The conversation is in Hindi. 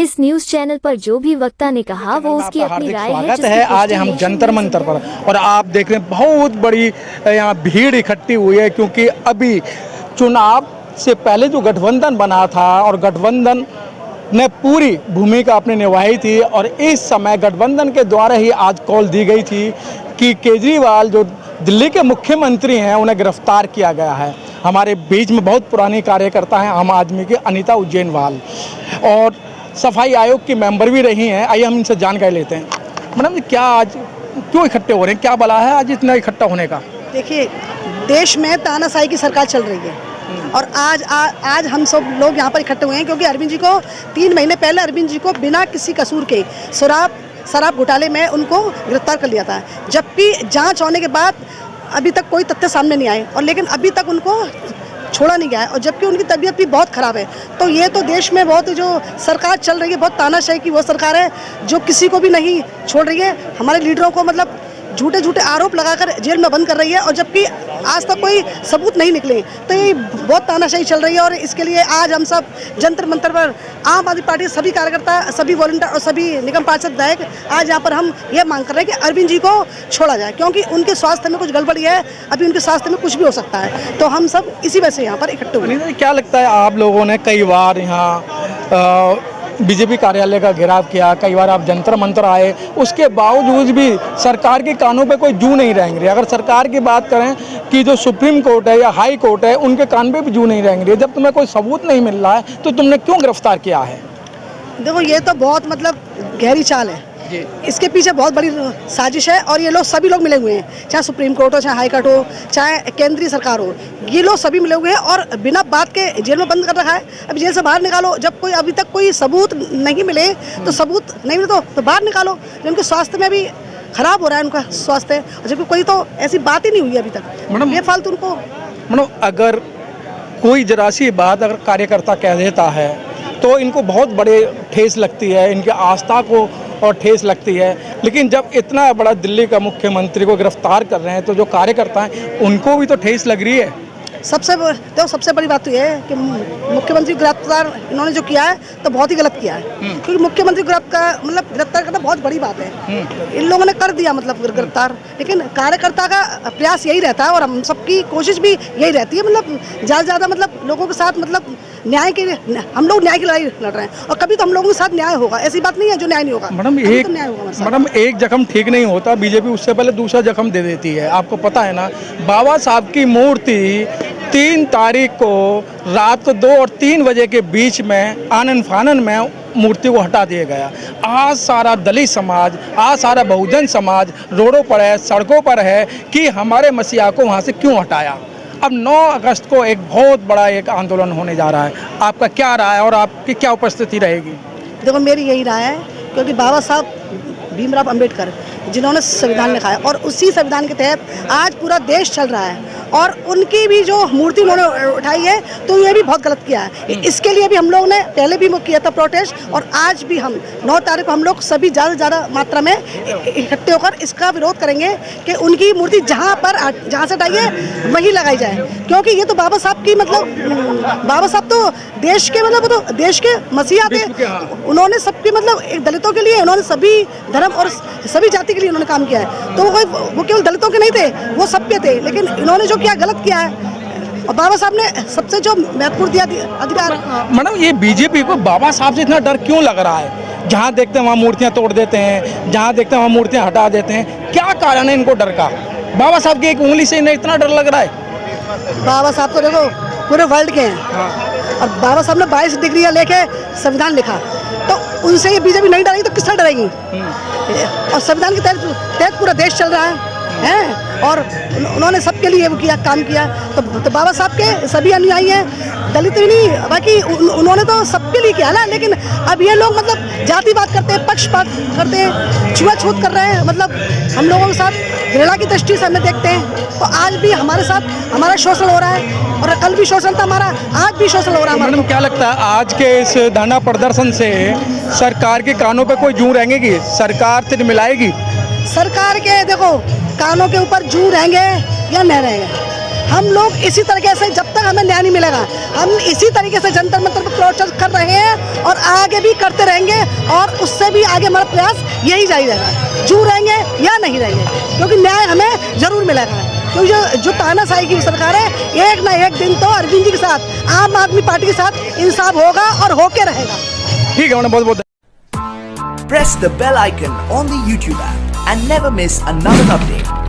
इस न्यूज चैनल पर जो भी वक्ता ने कहा वो उसकी अपनी राय है। स्वागत है। आज हम जंतर मंतर पर और आप देख रहे हैं बहुत बड़ी यहाँ भीड़ इकट्ठी हुई है, क्योंकि अभी चुनाव से पहले जो गठबंधन बना था और गठबंधन ने पूरी भूमिका अपनी निभाई थी, और इस समय गठबंधन के द्वारा ही आज कॉल दी गई थी कि केजरीवाल जो दिल्ली के मुख्यमंत्री हैं उन्हें गिरफ्तार किया गया है। हमारे बीच में बहुत पुरानी कार्यकर्ता हैं आम आदमी की अनीता उज्जैनवाल, और सफाई आयोग की मेंबर भी रही हैं। आइए हम इनसे जानकारी लेते हैं। मैडम, क्या आज क्यों इकट्ठे हो रहे हैं, क्या बला है आज इतना इकट्ठा होने का? देखिए, देश में तानाशाही की सरकार चल रही है और आज हम सब लोग यहाँ पर इकट्ठे हुए हैं क्योंकि अरविंद जी को 3 महीने पहले अरविंद जी को बिना किसी कसूर के शराब घोटाले में उनको गिरफ्तार कर लिया था, जबकि जांच होने के बाद अभी तक कोई तथ्य सामने नहीं आए, और लेकिन अभी तक उनको छोड़ा नहीं गया है, और जबकि उनकी तबीयत भी बहुत ख़राब है। तो ये तो देश में बहुत जो सरकार चल रही है, बहुत तानाशाही की वो सरकार है जो किसी को भी नहीं छोड़ रही है। हमारे लीडरों को मतलब झूठे आरोप लगाकर जेल में बंद कर रही है, और जबकि आज तक कोई सबूत नहीं निकले। तो ये बहुत तानाशाही चल रही है, और इसके लिए आज हम सब जंतर मंतर पर आम आदमी पार्टी सभी कार्यकर्ता, सभी वॉलंटियर और सभी निगम पार्षद विधायक आज यहाँ पर हम ये मांग कर रहे हैं कि अरविंद जी को छोड़ा जाए, क्योंकि उनके स्वास्थ्य में कुछ गड़बड़ी है। अभी उनके स्वास्थ्य में कुछ भी हो सकता है, तो हम सब इसी वजह से यहाँ पर इकट्ठे हुए। क्या लगता है, आप लोगों ने कई बार यहाँ बीजेपी कार्यालय का घेराव किया, कई बार आप जंतर मंतर आए, उसके बावजूद भी सरकार के कानों पे कोई जू नहीं रहेंगे रही। अगर सरकार की बात करें कि जो सुप्रीम कोर्ट है या हाई कोर्ट है, उनके कान पे भी जू नहीं रहेंगे रही। जब तुम्हें कोई सबूत नहीं मिल रहा है तो तुमने क्यों गिरफ्तार किया है? देखो, ये तो बहुत मतलब गहरी चाल है जी। इसके पीछे बहुत बड़ी साजिश है, और ये लोग सभी लोग मिले हुए हैं, चाहे सुप्रीम कोर्ट हो, चाहे हाई कोर्ट हो, चाहे केंद्रीय सरकार हो, ये लोग सभी मिले हुए हैं और बिना बात के जेल में बंद कर रखा है। अब जेल से बाहर निकालो, जब कोई अभी तक कोई सबूत नहीं मिले तो सबूत नहीं मिले तो बाहर निकालो। उनके स्वास्थ्य में भी खराब हो रहा है उनका स्वास्थ्य, जबकि कोई तो ऐसी बात ही नहीं हुई अभी तक। मैडम, ये फालतू उनको मैडम, अगर कोई जरा सी बात अगर कार्यकर्ता कह देता है तो इनको बहुत बड़े ठेस लगती है, इनके आस्था को और ठेस लगती है। लेकिन जब इतना बड़ा दिल्ली का मुख्यमंत्री को गिरफ्तार कर रहे हैं तो जो कार्यकर्ता हैं उनको भी तो ठेस लग रही है। सबसे बड़ी बात तो ये है कि मुख्यमंत्री गिरफ्तार इन्होंने जो किया है तो बहुत ही गलत किया है, क्योंकि मुख्यमंत्री गिरफ्तार करना बहुत बड़ी बात है। इन लोगों ने कर दिया मतलब गिरफ्तार, लेकिन कार्यकर्ता का प्रयास यही रहता है और हम सबकी कोशिश भी यही रहती है, मतलब ज़्यादा से ज़्यादा मतलब लोगों के साथ मतलब न्याय के हम लोग न्याय की लड़ाई लड़ रहे हैं, और कभी तो हम लोगों के साथ न्याय होगा। ऐसी बात नहीं है जो न्याय नहीं होगा। मैडम, एक जख्म ठीक नहीं होता, बीजेपी उससे पहले दूसरा जख्म दे देती है। आपको पता है ना, बाबा साहब की मूर्ति 3 तारीख को रात को 2 और 3 बजे के बीच में आनन फानन में मूर्ति को हटा दिया गया। आज सारा दलित समाज, आज सारा बहुजन समाज रोडों पर है, सड़कों पर है कि हमारे मसीहा को वहाँ से क्यों हटाया। अब 9 अगस्त को एक बहुत बड़ा एक आंदोलन होने जा रहा है, आपका क्या राय है और आपकी क्या उपस्थिति रहेगी? देखो, मेरी यही राय है, क्योंकि बाबा साहब भीमराव अंबेडकर जिन्होंने संविधान लिखा है और उसी संविधान के तहत आज पूरा देश चल रहा है, और उनकी भी जो मूर्ति उन्होंने उठाई है तो ये भी बहुत गलत किया है। इसके लिए भी हम लोग ने पहले भी किया था प्रोटेस्ट, और आज भी हम 9 तारीख को हम लोग सभी ज़्यादा से ज़्यादा मात्रा में इकट्ठे होकर इसका विरोध करेंगे कि उनकी मूर्ति जहाँ से हटाई है वहीं लगाई जाए, क्योंकि ये तो बाबा साहब की मतलब बाबा साहब तो देश के मतलब तो देश के मसीहा थे। उन्होंने सबके मतलब एक दलितों के लिए उन्होंने सभी धर्म और सभी जाति के लिए उन्होंने काम किया है, तो वो केवल दलितों के नहीं थे, वो सबके थे। लेकिन इन्होंने जो किया गलत किया है, और बाबा साहब ने सबसे जो महत्वपूर्ण दिया अधिकार। मैडम, ये बीजेपी को बाबा साहब से इतना डर क्यों लग रहा है? जहाँ देखते हैं वहाँ मूर्तियाँ तोड़ देते हैं, जहाँ देखते हैं वहाँ मूर्तियाँ हटा देते हैं, क्या कारण है इनको डर का? बाबा साहब की एक उंगली से इन्हें इतना डर लग रहा है? बाबा साहब तो देखो पूरे वर्ल्ड के हैं, और बाबा साहब ने 22 डिग्रियाँ लेके संविधान लिखा, तो उनसे ये बीजेपी नहीं डरेगी तो किससे डरेगी? और संविधान के तहत पूरा देश चल रहा है, और उन्होंने सबके लिए वो किया, काम किया। तो बाबा साहब के सभी अनुयायी हैं, दलित भी नहीं, बाकी उन्होंने तो सबके लिए किया ना। लेकिन अब ये लोग मतलब जातिवाद करते हैं, पक्षपात करते हैं, छुआछूत कर रहे हैं, मतलब हम लोगों के साथ घृणा की दृष्टि से हमें देखते हैं। तो आज भी हमारे साथ हमारा शोषण हो रहा है, और कल भी शोषण था हमारा, आज भी शोषण हो रहा है। मैडम, क्या लगता है आज के इस धरना प्रदर्शन से सरकार के कानों पे कोई जू रहेंगी, सरकार से मिलाएगी? सरकार के देखो कानों के ऊपर जू रहेंगे या नहीं रहेंगे, हम लोग इसी तरीके से जब तक हमें न्याय नहीं मिलेगा हम इसी तरीके से जंतर मंतर पर प्रोटेस्ट कर रहे हैं और आगे भी करते रहेंगे और उससे भी आगे हमारा प्रयास यही जारी रहेगा, जो रहेंगे या नहीं रहेंगे, क्योंकि न्याय हमें जरूर मिलेगा। क्योंकि जो तानाशाही की सरकार है एक ना एक दिन तो अरविंद जी के साथ आम आदमी पार्टी के साथ इंसाफ होगा और होके रहेगा। ठीक है, बहुत बहुत Press the bell icon on the YouTube app and never miss another update.